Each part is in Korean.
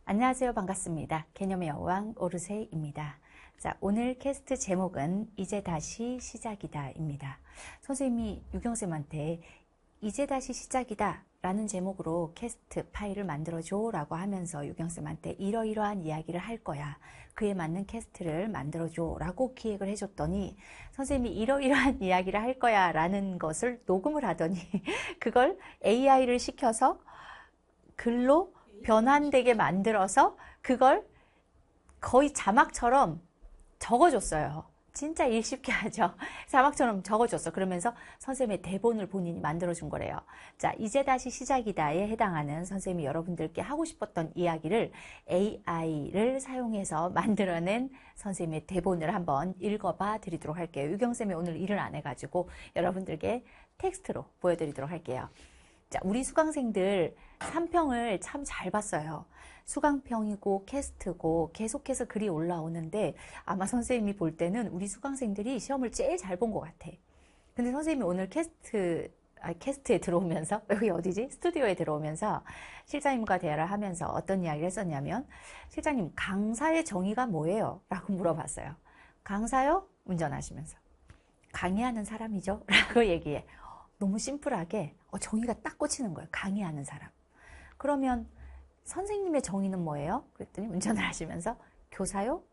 안녕하세요. 반갑습니다. 개념의 여왕 오르세입니다. 자, 오늘 캐스트 제목은 이제 다시 시작이다 입니다. 선생님이 유경쌤한테 이제 다시 시작이다 라는 제목으로 캐스트 파일을 만들어줘 라고 하면서 유경쌤한테 이러이러한 이야기를 할 거야. 그에 맞는 캐스트를 만들어줘 라고 기획을 해줬더니 선생님이 이러이러한 이야기를 할 거야 라는 것을 녹음을 하더니 그걸 AI를 시켜서 글로 변환되게 만들어서 그걸 거의 자막처럼 적어줬어요. 진짜 일 쉽게 하죠. 자막처럼 적어줬어. 그러면서 선생님의 대본을 본인이 만들어준 거래요. 자, 이제 다시 시작이다에 해당하는 선생님이 여러분들께 하고 싶었던 이야기를 AI를 사용해서 만들어낸 선생님의 대본을 한번 읽어봐 드리도록 할게요. 유경쌤이 오늘 일을 안 해가지고 여러분들께 텍스트로 보여드리도록 할게요. 자, 우리 수강생들 3평을 참 잘 봤어요. 수강평이고 캐스트고 계속해서 글이 올라오는데 아마 선생님이 볼 때는 우리 수강생들이 시험을 제일 잘 본 것 같아. 근데 선생님이 오늘 캐스트에 들어오면서 여기 어디지? 스튜디오에 들어오면서 실장님과 대화를 하면서 어떤 이야기를 했었냐면 실장님 강사의 정의가 뭐예요? 라고 물어봤어요. 강사요? 운전하시면서. 강의하는 사람이죠? 라고 얘기해. 너무 심플하게 정의가 딱 꽂히는 거예요. 강의하는 사람. 그러면 선생님의 정의는 뭐예요? 그랬더니 운전을 하시면서 교사요?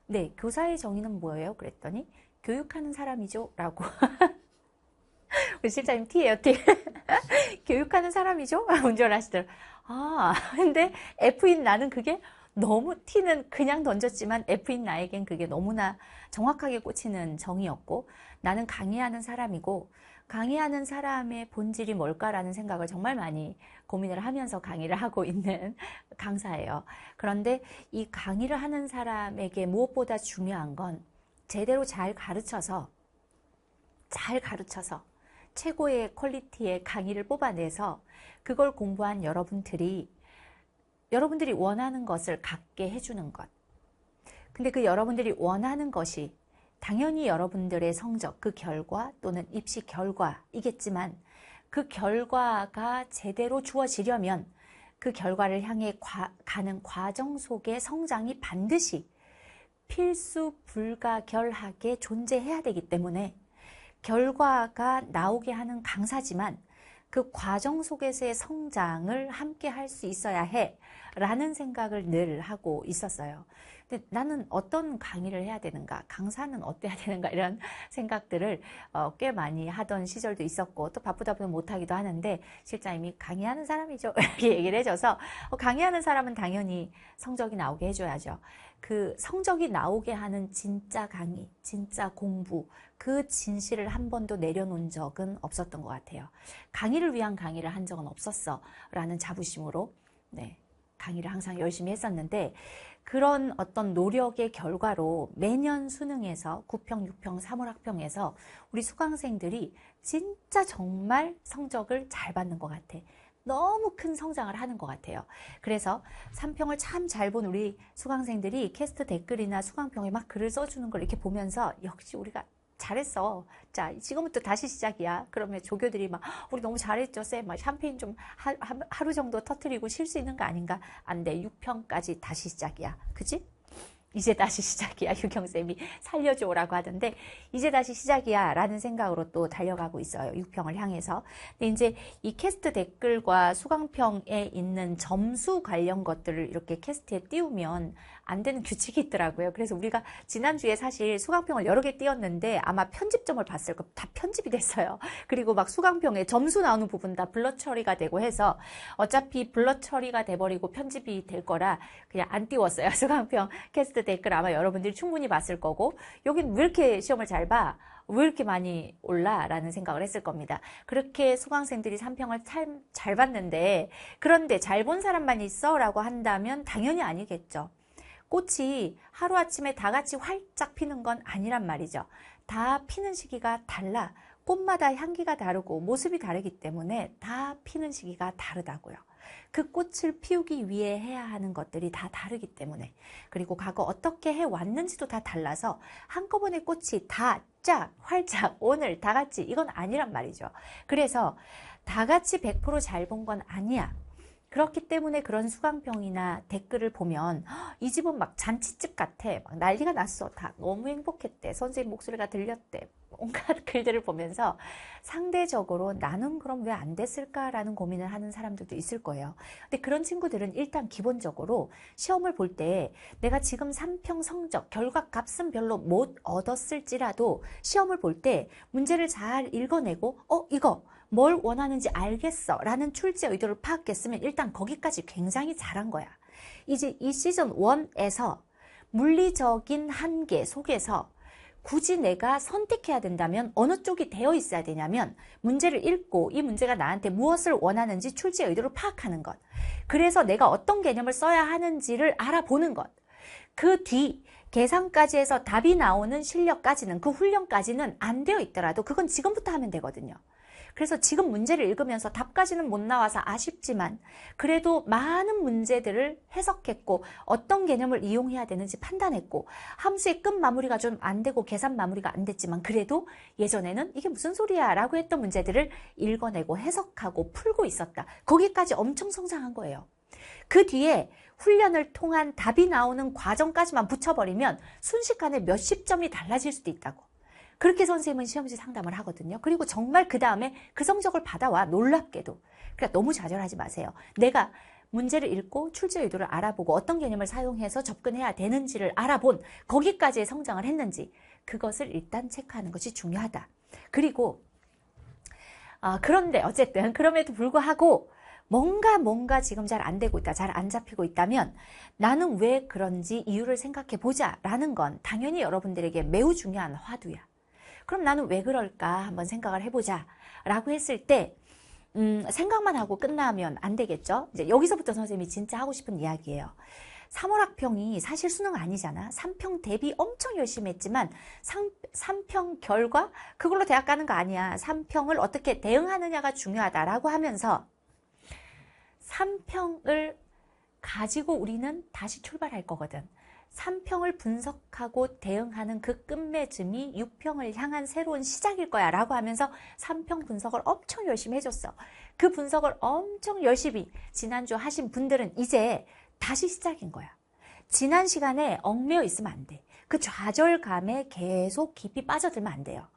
네, 교사의 정의는 뭐예요? 그랬더니 교육하는 사람이죠? 라고. 우리 실장님 T예요, T. 교육하는 사람이죠? 운전을 하시더라고요. 아, 근데 F인 나는 그게 너무 T는 그냥 던졌지만 F인 나에겐 그게 너무나 정확하게 꽂히는 정의였고 나는 강의하는 사람이고 강의하는 사람의 본질이 뭘까라는 생각을 정말 많이 고민을 하면서 강의를 하고 있는 강사예요. 그런데 이 강의를 하는 사람에게 무엇보다 중요한 건 제대로 잘 가르쳐서 최고의 퀄리티의 강의를 뽑아내서 그걸 공부한 여러분들이 원하는 것을 갖게 해주는 것. 근데 그 여러분들이 원하는 것이 당연히 여러분들의 성적, 그 결과 또는 입시 결과이겠지만 그 결과가 제대로 주어지려면 그 결과를 향해 가는 과정 속의 성장이 반드시 필수 불가결하게 존재해야 되기 때문에 결과가 나오게 하는 강사지만 그 과정 속에서의 성장을 함께 할 수 있어야 해 라는 생각을 늘 하고 있었어요. 근데 나는 어떤 강의를 해야 되는가, 강사는 어때야 되는가 이런 생각들을 꽤 많이 하던 시절도 있었고 또 바쁘다 보면 못하기도 하는데 실장님이 강의하는 사람이죠 이렇게 얘기를 해줘서 강의하는 사람은 당연히 성적이 나오게 해줘야죠. 그 성적이 나오게 하는 진짜 강의, 진짜 공부, 그 진실을 한 번도 내려놓은 적은 없었던 것 같아요. 강의를 위한 강의를 한 적은 없었어 라는 자부심으로 강의를 항상 열심히 했었는데 그런 어떤 노력의 결과로 매년 수능에서 9평, 6평, 3월학평에서 우리 수강생들이 진짜 정말 성적을 잘 받는 것 같아. 너무 큰 성장을 하는 것 같아요. 그래서 3평을 참 잘 본 우리 수강생들이 캐스트 댓글이나 수강평에 막 글을 써주는 걸 이렇게 보면서 역시 우리가 잘했어. 자, 지금부터 다시 시작이야. 그러면 조교들이 막 우리 너무 잘했죠, 쌤. 막 샴페인 좀 하루 정도 터트리고 쉴 수 있는 거 아닌가? 안 돼. 6평까지 다시 시작이야. 그치? 이제 다시 시작이야. 유경쌤이 살려줘라고 하던데 이제 다시 시작이야 라는 생각으로 또 달려가고 있어요. 6평을 향해서. 근데 이제 이 캐스트 댓글과 수강평에 있는 점수 관련 것들을 이렇게 캐스트에 띄우면 안 되는 규칙이 있더라고요. 그래서 우리가 지난주에 사실 수강평을 여러 개 띄웠는데 아마 편집점을 봤을 거 다 편집이 됐어요. 그리고 막 수강평에 점수 나오는 부분 다 블러 처리가 되고 해서 어차피 블러 처리가 돼버리고 편집이 될 거라 그냥 안 띄웠어요. 수강평 캐스트 댓글 아마 여러분들이 충분히 봤을 거고 여긴 왜 이렇게 시험을 잘 봐? 왜 이렇게 많이 올라? 라는 생각을 했을 겁니다. 그렇게 수강생들이 3평을 참 잘 봤는데 그런데 잘 본 사람만 있어? 라고 한다면 당연히 아니겠죠. 꽃이 하루아침에 다 같이 활짝 피는 건 아니란 말이죠. 다 피는 시기가 달라. 꽃마다 향기가 다르고 모습이 다르기 때문에 다 피는 시기가 다르다고요. 그 꽃을 피우기 위해 해야 하는 것들이 다 다르기 때문에 그리고 과거 어떻게 해왔는지도 다 달라서 한꺼번에 꽃이 다 쫙 활짝 오늘 다 같이 이건 아니란 말이죠. 그래서 다 같이 100% 잘 본 건 아니야. 그렇기 때문에 그런 수강평이나 댓글을 보면 이 집은 막 잔치집 같아. 막 난리가 났어. 다 너무 행복했대. 선생님 목소리가 들렸대. 온갖 글들을 보면서 상대적으로 나는 그럼 왜 안 됐을까라는 고민을 하는 사람들도 있을 거예요. 근데 그런 친구들은 일단 기본적으로 시험을 볼 때 내가 지금 3평 성적, 결과 값은 별로 못 얻었을지라도 시험을 볼 때 문제를 잘 읽어내고 이거 뭘 원하는지 알겠어 라는 출제 의도를 파악했으면 일단 거기까지 굉장히 잘한 거야. 이제 이 시즌 1에서 물리적인 한계 속에서 굳이 내가 선택해야 된다면 어느 쪽이 되어 있어야 되냐면 문제를 읽고 이 문제가 나한테 무엇을 원하는지 출제 의도를 파악하는 것. 그래서 내가 어떤 개념을 써야 하는지를 알아보는 것. 그 뒤 계산까지 해서 답이 나오는 실력까지는, 그 훈련까지는 안 되어 있더라도 그건 지금부터 하면 되거든요. 그래서 지금 문제를 읽으면서 답까지는 못 나와서 아쉽지만 그래도 많은 문제들을 해석했고 어떤 개념을 이용해야 되는지 판단했고 함수의 끝 마무리가 좀 안 되고 계산 마무리가 안 됐지만 그래도 예전에는 이게 무슨 소리야 라고 했던 문제들을 읽어내고 해석하고 풀고 있었다. 거기까지 엄청 성장한 거예요. 그 뒤에 훈련을 통한 답이 나오는 과정까지만 붙여버리면 순식간에 몇십 점이 달라질 수도 있다고. 그렇게 선생님은 시험지 상담을 하거든요. 그리고 정말 그 다음에 그 성적을 받아와, 놀랍게도. 그러니까 너무 좌절하지 마세요. 내가 문제를 읽고 출제 의도를 알아보고 어떤 개념을 사용해서 접근해야 되는지를 알아본 거기까지의 성장을 했는지 그것을 일단 체크하는 것이 중요하다. 그리고 그런데 어쨌든 그럼에도 불구하고 뭔가 지금 잘 안 되고 있다, 잘 안 잡히고 있다면 나는 왜 그런지 이유를 생각해 보자 라는 건 당연히 여러분들에게 매우 중요한 화두야. 그럼 나는 왜 그럴까 한번 생각을 해보자 라고 했을 때 생각만 하고 끝나면 안 되겠죠. 이제 여기서부터 선생님이 진짜 하고 싶은 이야기예요. 3월 학평이 사실 수능 아니잖아. 3평 대비 엄청 열심히 했지만 3평 결과 그걸로 대학 가는 거 아니야. 3평을 어떻게 대응하느냐가 중요하다라고 하면서 3평을 가지고 우리는 다시 출발할 거거든. 3평을 분석하고 대응하는 그 끝맺음이 6평을 향한 새로운 시작일 거야 라고 하면서 3평 분석을 엄청 열심히 해줬어. 그 분석을 엄청 열심히 지난주 하신 분들은 이제 다시 시작인 거야. 지난 시간에 얽매여 있으면 안 돼. 그 좌절감에 계속 깊이 빠져들면 안 돼요.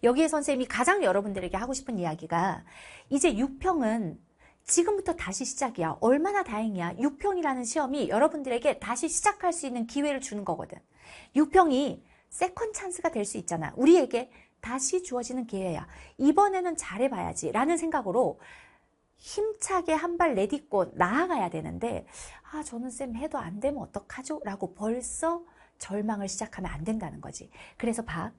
여기에 선생님이 가장 여러분들에게 하고 싶은 이야기가 이제 6평은 지금부터 다시 시작이야. 얼마나 다행이야. 6평이라는 시험이 여러분들에게 다시 시작할 수 있는 기회를 주는 거거든. 6평이 세컨 찬스가 될 수 있잖아. 우리에게 다시 주어지는 기회야. 이번에는 잘해봐야지 라는 생각으로 힘차게 한 발 내딛고 나아가야 되는데 저는 쌤 해도 안 되면 어떡하죠? 라고 벌써 절망을 시작하면 안 된다는 거지. 그래서 봐.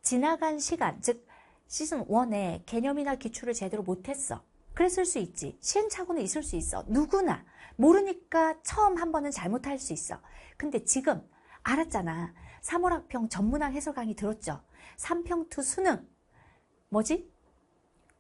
지나간 시간, 즉 시즌 1에 개념이나 기출을 제대로 못했어. 그랬을 수 있지. 시행착오는 있을 수 있어. 누구나. 모르니까 처음 한 번은 잘못할 수 있어. 근데 지금 알았잖아. 3월 학평 전문학 해설 강의 들었죠? 3평2 수능. 뭐지?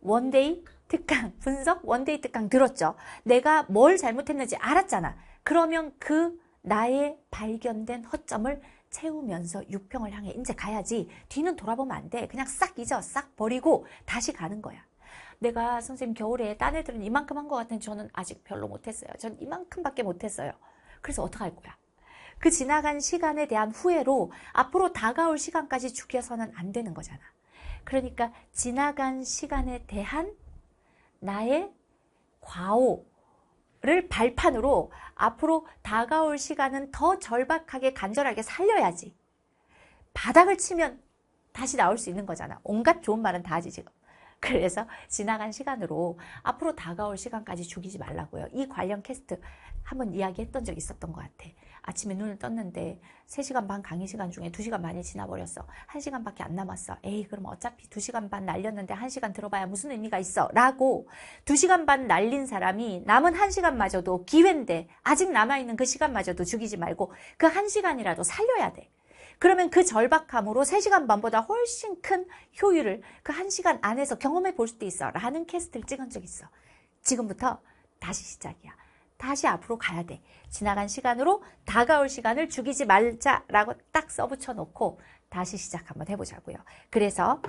원데이 특강 분석 원데이 특강 들었죠? 내가 뭘 잘못했는지 알았잖아. 그러면 그 나의 발견된 허점을 채우면서 6평을 향해 이제 가야지. 뒤는 돌아보면 안 돼. 그냥 싹 잊어. 싹 버리고 다시 가는 거야. 내가 선생님 겨울에 딴 애들은 이만큼 한 것 같은데 저는 아직 별로 못했어요. 전 이만큼밖에 못했어요. 그래서 어떡할 거야? 그 지나간 시간에 대한 후회로 앞으로 다가올 시간까지 죽여서는 안 되는 거잖아. 그러니까 지나간 시간에 대한 나의 과오를 발판으로 앞으로 다가올 시간은 더 절박하게 간절하게 살려야지. 바닥을 치면 다시 나올 수 있는 거잖아. 온갖 좋은 말은 다 하지 지금. 그래서 지나간 시간으로 앞으로 다가올 시간까지 죽이지 말라고요. 이 관련 캐스트 한번 이야기했던 적이 있었던 것 같아. 아침에 눈을 떴는데 3시간 반 강의 시간 중에 2시간 반이 지나버렸어. 1시간밖에 안 남았어. 에이 그럼 어차피 2시간 반 날렸는데 1시간 들어봐야 무슨 의미가 있어 라고 2시간 반 날린 사람이 남은 1시간마저도 기회인데 아직 남아있는 그 시간마저도 죽이지 말고 그 1시간이라도 살려야 돼. 그러면 그 절박함으로 3시간 반보다 훨씬 큰 효율을 그 1시간 안에서 경험해 볼 수도 있어 라는 캐스트를 찍은 적 있어. 지금부터 다시 시작이야. 다시 앞으로 가야 돼. 지나간 시간으로 다가올 시간을 죽이지 말자라고 딱 써붙여 놓고 다시 시작 한번 해보자고요. 그래서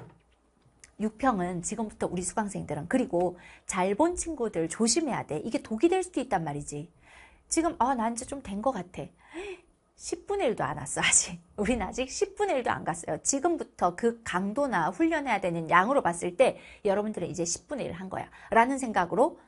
6평은 지금부터 우리 수강생들은, 그리고 잘 본 친구들 조심해야 돼. 이게 독이 될 수도 있단 말이지. 지금 난 이제 좀 된 것 같아. 10분의 1도 안 왔어 아직. 우린 아직 10분의 1도 안 갔어요. 지금부터 그 강도나 훈련해야 되는 양으로 봤을 때 여러분들은 이제 10분의 1 한 거야 라는 생각으로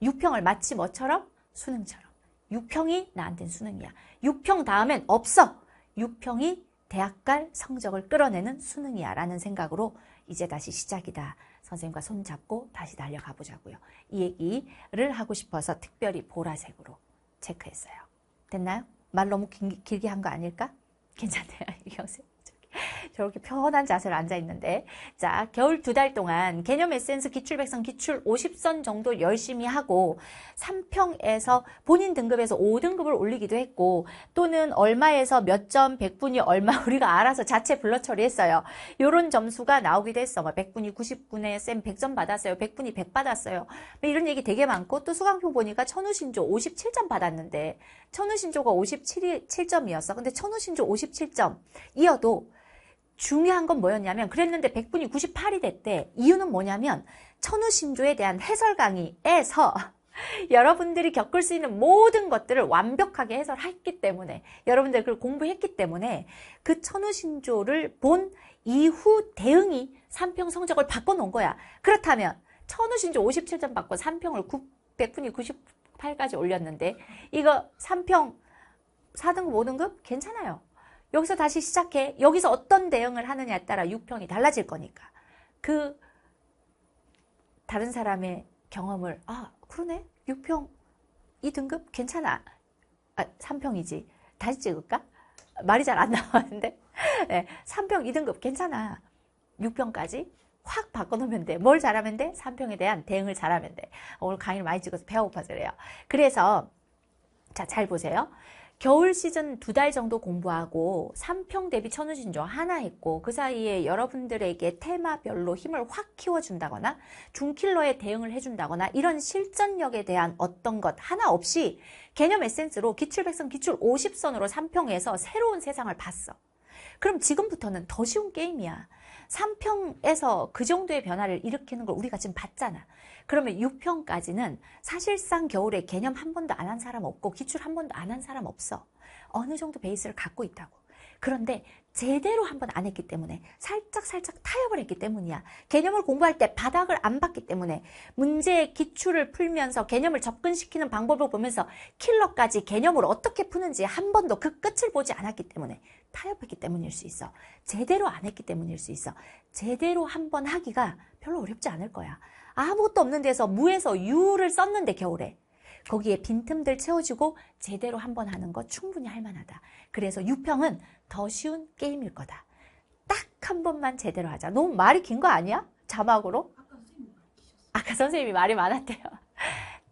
6평을 마치 뭐처럼? 수능처럼. 6평이 나한테는 수능이야. 6평 다음엔 없어. 6평이 대학 갈 성적을 끌어내는 수능이야 라는 생각으로 이제 다시 시작이다. 선생님과 손 잡고 다시 달려가 보자고요. 이 얘기를 하고 싶어서 특별히 보라색으로 체크했어요. 됐나요? 말 너무 길게 한 거 아닐까? 괜찮아요. 이경쌤. 저렇게 편한 자세로 앉아있는데. 자, 겨울 2달 동안 개념 에센스 기출 100선, 기출 50선 정도 열심히 하고 3평에서 본인 등급에서 5등급을 올리기도 했고, 또는 얼마에서 몇 점, 100분이 얼마 우리가 알아서 자체 블러 처리했어요. 요런 점수가 나오기도 했어. 100분이 90분에 쌤 100점 받았어요. 100분이 100 받았어요. 이런 얘기 되게 많고, 또 수강표 보니까 천우신조 57점 받았는데 천우신조가 57점이었어. 근데 천우신조 57점이어도 중요한 건 뭐였냐면, 그랬는데 100분이 98이 됐대. 이유는 뭐냐면 천우신조에 대한 해설 강의에서 여러분들이 겪을 수 있는 모든 것들을 완벽하게 해설했기 때문에, 여러분들 그걸 공부했기 때문에 그 천우신조를 본 이후 대응이 3평 성적을 바꿔놓은 거야. 그렇다면 천우신조 57점 받고 3평을 100분이 98까지 올렸는데, 이거 3평 4등급 5등급 괜찮아요. 여기서 다시 시작해. 여기서 어떤 대응을 하느냐에 따라 6평이 달라질 거니까. 그 다른 사람의 경험을 그러네? 6평 2등급 괜찮아. 3평이지. 다시 찍을까? 말이 잘 안 나왔는데. 네, 3평 2등급 괜찮아. 6평까지 확 바꿔놓으면 돼. 뭘 잘하면 돼? 3평에 대한 대응을 잘하면 돼. 오늘 강의를 많이 찍어서 배가 고파서 그래요. 그래서 자, 잘 보세요. 겨울 시즌 2달 정도 공부하고 3평 대비 천우신조 하나 했고, 그 사이에 여러분들에게 테마별로 힘을 확 키워준다거나 중킬러에 대응을 해준다거나 이런 실전력에 대한 어떤 것 하나 없이 개념 에센스로 기출 100선, 기출 50선으로 3평에서 새로운 세상을 봤어. 그럼 지금부터는 더 쉬운 게임이야. 3평에서 그 정도의 변화를 일으키는 걸 우리가 지금 봤잖아. 그러면 6평까지는 사실상 겨울에 개념 한 번도 안 한 사람 없고 기출 한 번도 안 한 사람 없어. 어느 정도 베이스를 갖고 있다고. 그런데 제대로 한 번 안 했기 때문에 살짝 타협을 했기 때문이야. 개념을 공부할 때 바닥을 안 봤기 때문에, 문제의 기출을 풀면서 개념을 접근시키는 방법을 보면서 킬러까지 개념을 어떻게 푸는지 한 번도 그 끝을 보지 않았기 때문에 타협했기 때문일 수 있어. 제대로 안 했기 때문일 수 있어. 제대로 한 번 하기가 별로 어렵지 않을 거야. 아무것도 없는 데서 무에서 유를 썼는데 겨울에 거기에 빈틈들 채워주고 제대로 한 번 하는 거 충분히 할 만하다. 그래서 6평은 더 쉬운 게임일 거다. 딱 한 번만 제대로 하자. 너무 말이 긴 거 아니야? 자막으로? 아까 선생님이 말이 많았대요.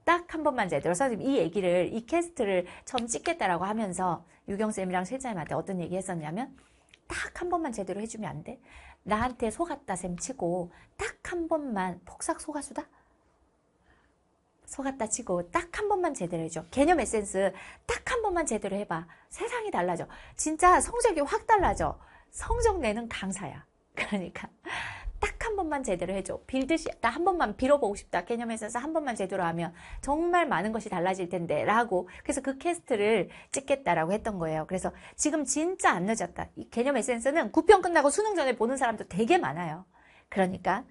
딱 한 번만 제대로. 선생님 이 얘기를, 이 캐스트를 처음 찍겠다라고 하면서 유경쌤이랑 실장님한테 어떤 얘기 했었냐면, 딱 한 번만 제대로 해주면 안 돼? 나한테 속았다 셈 치고 딱 한 번만, 폭삭 속아수다? 속았다 치고 딱 한 번만 제대로 해줘. 개념 에센스 딱 한 번만 제대로 해봐. 세상이 달라져. 진짜 성적이 확 달라져. 성적 내는 강사야. 그러니까 딱 한 번만 제대로 해줘. 빌듯이 나 한 번만 빌어보고 싶다. 개념 에센스 한 번만 제대로 하면 정말 많은 것이 달라질 텐데 라고. 그래서 그 캐스트를 찍겠다라고 했던 거예요. 그래서 지금 진짜 안 늦었다. 이 개념 에센스는 9평 끝나고 수능 전에 보는 사람도 되게 많아요. 그러니까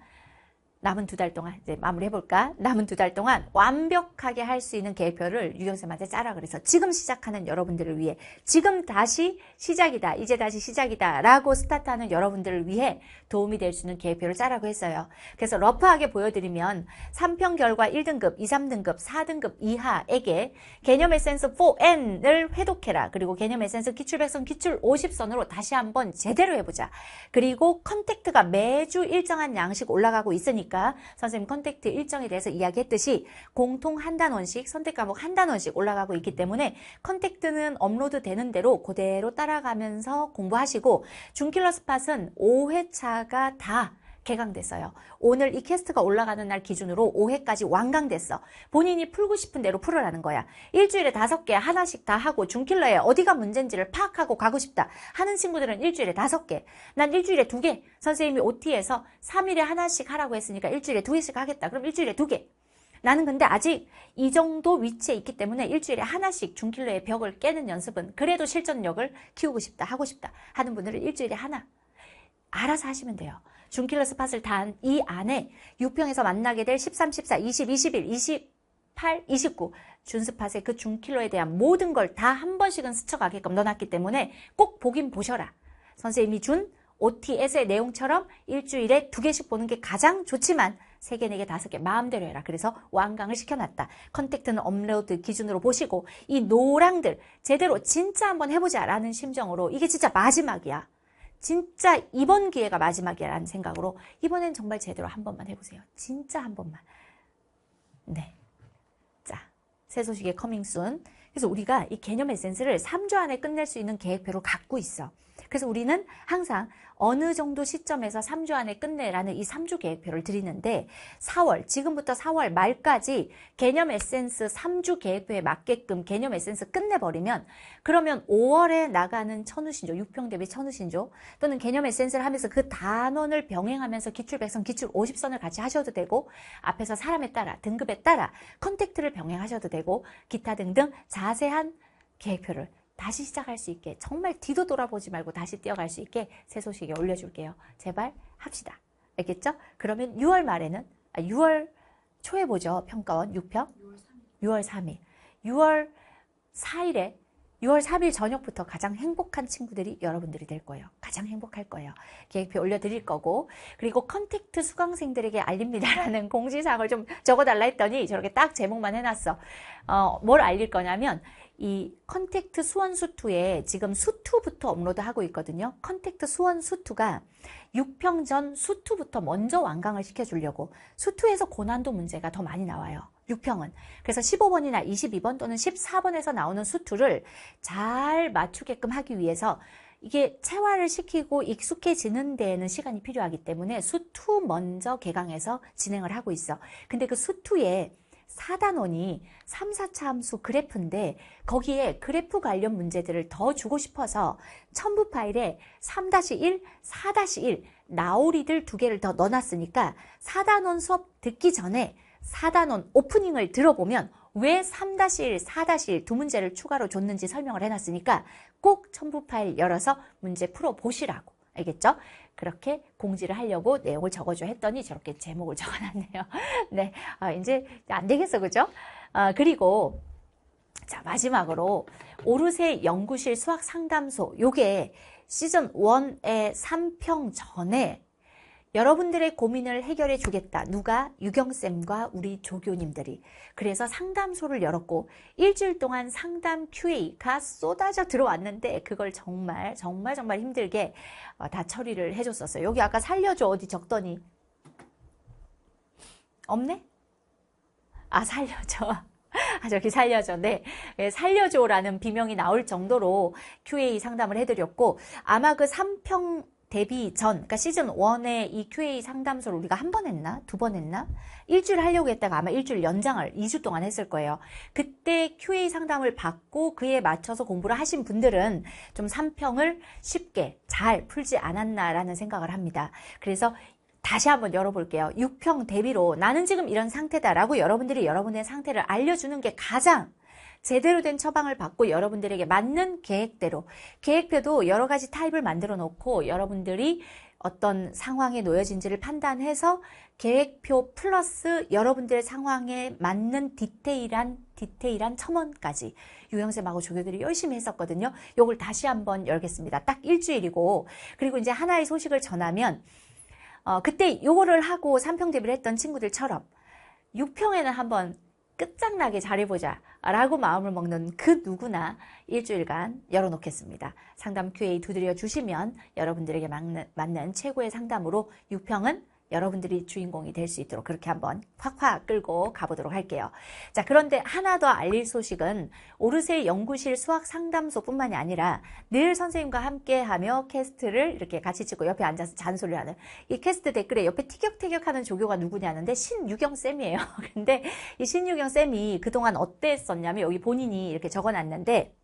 남은 2달 동안 이제 마무리해볼까? 남은 2달 동안 완벽하게 할 수 있는 계획표를 유경쌤한테 짜라 그래서 지금 시작하는 여러분들을 위해, 지금 다시 시작이다, 이제 다시 시작이다 라고 스타트하는 여러분들을 위해 도움이 될 수 있는 계획표를 짜라고 했어요. 그래서 러프하게 보여드리면 3평 결과 1등급, 2, 3등급, 4등급 이하에게 개념 에센스 4N을 회독해라. 그리고 개념 에센스 기출 100선, 기출 50선으로 다시 한번 제대로 해보자. 그리고 컨택트가 매주 일정한 양씩 올라가고 있으니까 선생님 컨택트 일정에 대해서 이야기했듯이 공통 한 단원씩, 선택 과목 한 단원씩 올라가고 있기 때문에 컨택트는 업로드 되는 대로 그대로 따라가면서 공부하시고, 중킬러 스팟은 5회차가 다 개강됐어요. 오늘 이 캐스트가 올라가는 날 기준으로 5회까지 완강됐어. 본인이 풀고 싶은 대로 풀으라는 거야. 일주일에 5개 하나씩 다 하고 중킬러에 어디가 문제인지를 파악하고 가고 싶다 하는 친구들은 일주일에 5개. 난 일주일에 2개. 선생님이 OT에서 3일에 하나씩 하라고 했으니까 일주일에 2개씩 하겠다. 그럼 일주일에 2개. 나는 근데 아직 이 정도 위치에 있기 때문에 일주일에 하나씩 중킬러의 벽을 깨는 연습은 그래도 실전력을 키우고 싶다, 하고 싶다 하는 분들은 일주일에 하나. 알아서 하시면 돼요. 중킬러 스팟을 단 이 안에 6평에서 만나게 될 13, 14, 20, 21, 28, 29 준스팟의 그 중킬러에 대한 모든 걸 다 한 번씩은 스쳐가게끔 넣어놨기 때문에 꼭 보긴 보셔라. 선생님이 준 OTS의 내용처럼 일주일에 2개씩 보는 게 가장 좋지만 3개, 4개, 5개 마음대로 해라. 그래서 완강을 시켜놨다. 컨택트는 업로드 기준으로 보시고 이 노랑들 제대로 진짜 한번 해보자 라는 심정으로 이게 진짜 마지막이야. 진짜 이번 기회가 마지막이야 라는 생각으로 이번엔 정말 제대로 한 번만 해보세요. 진짜 한 번만. 네. 자, 새 소식의 커밍순. 그래서 우리가 이 개념 에센스를 3주 안에 끝낼 수 있는 계획표를 갖고 있어. 그래서 우리는 항상 어느 정도 시점에서 3주 안에 끝내라는 이 3주 계획표를 드리는데 4월, 지금부터 4월 말까지 개념 에센스 3주 계획표에 맞게끔 개념 에센스 끝내버리면 그러면 5월에 나가는 천우신조, 6평 대비 천우신조 또는 개념 에센스를 하면서 그 단원을 병행하면서 기출 100선, 기출 50선을 같이 하셔도 되고 앞에서 사람에 따라, 등급에 따라 컨택트를 병행하셔도 되고 기타 등등 자세한 계획표를 다시 시작할 수 있게 정말 뒤도 돌아보지 말고 다시 뛰어갈 수 있게 새 소식에 올려줄게요. 제발 합시다. 알겠죠? 그러면 6월 말에는 6월 초에 보죠. 평가원 6평 6월 3일 6월 4일에 6월 3일 저녁부터 가장 행복한 친구들이 여러분들이 될 거예요. 가장 행복할 거예요. 계획표 올려드릴 거고 그리고 컨택트 수강생들에게 알립니다라는 공지사항을 좀 적어달라 했더니 저렇게 딱 제목만 해놨어. 뭘 알릴 거냐면 이 컨택트 수원 수투에 지금 수투부터 업로드하고 있거든요. 컨택트 수원 수투가 6평 전 수투부터 먼저 완강을 시켜주려고 수투에서 고난도 문제가 더 많이 나와요. 6평은. 그래서 15번이나 22번 또는 14번에서 나오는 수투를 잘 맞추게끔 하기 위해서 이게 체화를 시키고 익숙해지는 데에는 시간이 필요하기 때문에 수투 먼저 개강해서 진행을 하고 있어. 근데 그 수투에 4단원이 3, 4차 함수 그래프인데 거기에 그래프 관련 문제들을 더 주고 싶어서 첨부 파일에 3-1, 4-1 나오리들 2개를 더 넣어놨으니까 4단원 수업 듣기 전에 4단원 오프닝을 들어보면 왜 3-1, 4-1 두 문제를 추가로 줬는지 설명을 해놨으니까 꼭 첨부 파일 열어서 문제 풀어보시라고. 알겠죠? 그렇게 공지를 하려고 내용을 적어줘 했더니 저렇게 제목을 적어놨네요. 네, 이제 안 되겠어, 그죠? 그리고 자 마지막으로 오르세 연구실 수학 상담소 요게 시즌 1의 3평 전에 여러분들의 고민을 해결해 주겠다. 누가? 유경쌤과 우리 조교님들이. 그래서 상담소를 열었고 일주일 동안 상담 QA가 쏟아져 들어왔는데 그걸 정말 힘들게 다 처리를 해줬었어요. 여기 아까 살려줘 어디 적더니 없네? 살려줘. 저기 살려줘. 네. 살려줘라는 비명이 나올 정도로 QA 상담을 해드렸고 아마 그 3평 데뷔 전, 그러니까 시즌 1의 이 QA 상담소를 우리가 한 번 했나? 2번 했나? 일주일 하려고 했다가 아마 일주일 연장을 2주 동안 했을 거예요. 그때 QA 상담을 받고 그에 맞춰서 공부를 하신 분들은 좀 3평을 쉽게 잘 풀지 않았나라는 생각을 합니다. 그래서 다시 한번 열어볼게요. 6평 대비로 나는 지금 이런 상태다라고 여러분들이 여러분의 상태를 알려주는 게 가장 제대로 된 처방을 받고 여러분들에게 맞는 계획대로 계획표도 여러 가지 타입을 만들어 놓고 여러분들이 어떤 상황에 놓여진지를 판단해서 계획표 플러스 여러분들의 상황에 맞는 디테일한 첨언까지 유형쌤하고 조교들이 열심히 했었거든요. 요걸 다시 한번 열겠습니다. 딱 일주일이고 그리고 이제 하나의 소식을 전하면 그때 요거를 하고 3평 대비를 했던 친구들처럼 6평에는 한번 끝장나게 잘해보자 라고 마음을 먹는 그 누구나 일주일간 열어놓겠습니다. 상담 QA 두드려 주시면 여러분들에게 맞는 최고의 상담으로 6평은 여러분들이 주인공이 될 수 있도록 그렇게 한번 확확 끌고 가보도록 할게요. 자, 그런데 하나 더 알릴 소식은 오르세 연구실 수학 상담소뿐만이 아니라 늘 선생님과 함께 하며 캐스트를 이렇게 같이 찍고 옆에 앉아서 잔소리를 하는 이 캐스트 댓글에 옆에 티격태격하는 조교가 누구냐는데 신유경 쌤이에요. 근데 이 신유경 쌤이 그동안 어땠었냐면 여기 본인이 이렇게 적어놨는데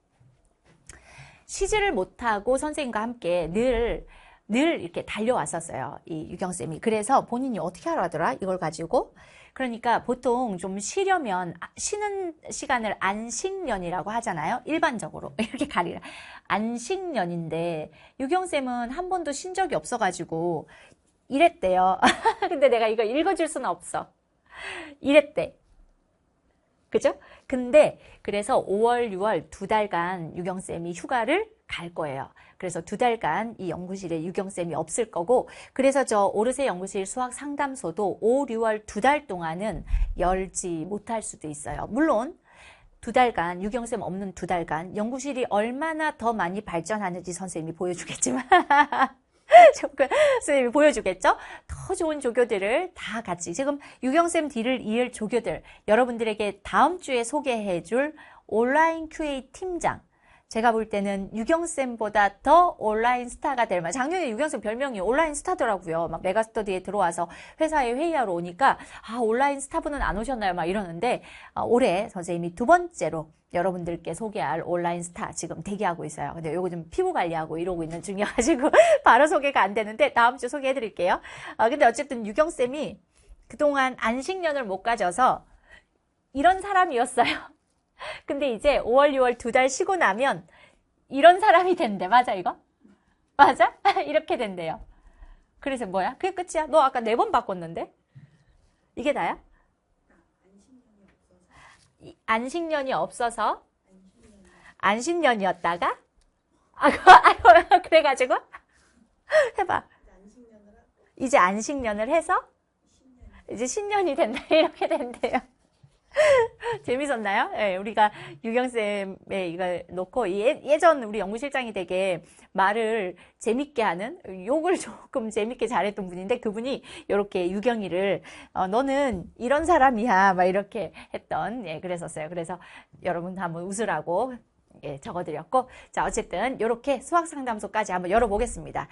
쉬지를 못하고 선생님과 함께 늘 이렇게 달려왔었어요. 이 유경쌤이. 그래서 본인이 어떻게 하라더라? 이걸 가지고. 그러니까 보통 좀 쉬려면 쉬는 시간을 안식년이라고 하잖아요. 일반적으로. 이렇게 가리라. 안식년인데 유경쌤은 한 번도 쉰 적이 없어가지고 이랬대요. 근데 내가 이거 읽어줄 수는 없어. 이랬대. 그죠? 근데 그래서 5월, 6월 2달간 유경쌤이 휴가를 갈 거예요. 그래서 2달간 이 연구실에 유경쌤이 없을 거고 그래서 저 오르세 연구실 수학 상담소도 5, 6월 2달 동안은 열지 못할 수도 있어요. 물론 2달간 유경쌤 없는 2달간 연구실이 얼마나 더 많이 발전하는지 선생님이 보여주겠지만 선생님이 보여주겠죠? 더 좋은 조교들을 다 같이 지금 유경쌤 뒤를 이을 조교들 여러분들에게 다음 주에 소개해줄 온라인 QA 팀장 제가 볼 때는 유경쌤보다 더 온라인 스타가 될 만. 작년에 유경쌤 별명이 온라인 스타더라고요. 막 메가스터디에 들어와서 회사에 회의하러 오니까 온라인 스타분은 안 오셨나요? 막 이러는데 올해 선생님이 2번째로 여러분들께 소개할 온라인 스타 지금 대기하고 있어요. 근데 요거 좀 피부 관리하고 이러고 있는 중이어가지고 바로 소개가 안 되는데 다음 주 소개해드릴게요. 근데 어쨌든 유경쌤이 그동안 안식년을 못 가져서 이런 사람이었어요. 근데 이제 5월, 6월 2달 쉬고 나면 이런 사람이 된대. 맞아, 이거? 맞아? 이렇게 된대요. 그래서 뭐야? 그게 끝이야? 너 아까 4번 바꿨는데? 이게 다야? 안식년이 없어서? 안식년이었다가? 그래가지고? 해봐. 이제 안식년을 해서? 이제 신년이 된다. 이렇게 된대요. 재밌었나요? 네, 우리가 유경쌤의 이걸 놓고 예전 우리 연구실장이 되게 말을 재밌게 하는 욕을 조금 재밌게 잘했던 분인데 그분이 이렇게 유경이를 너는 이런 사람이야 막 이렇게 했던 그랬었어요. 그래서 여러분 한번 웃으라고 적어드렸고 자 어쨌든 이렇게 수학상담소까지 한번 열어보겠습니다.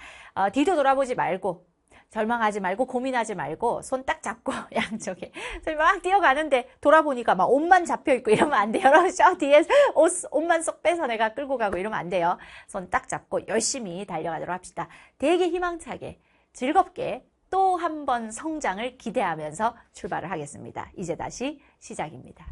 뒤도 돌아보지 말고 절망하지 말고 고민하지 말고 손 딱 잡고 양쪽에 막 뛰어가는데 돌아보니까 막 옷만 잡혀있고 이러면 안 돼요. 저 뒤에 옷만 쏙 빼서 내가 끌고 가고 이러면 안 돼요. 손 딱 잡고 열심히 달려가도록 합시다. 되게 희망차게 즐겁게 또 한 번 성장을 기대하면서 출발을 하겠습니다. 이제 다시 시작입니다.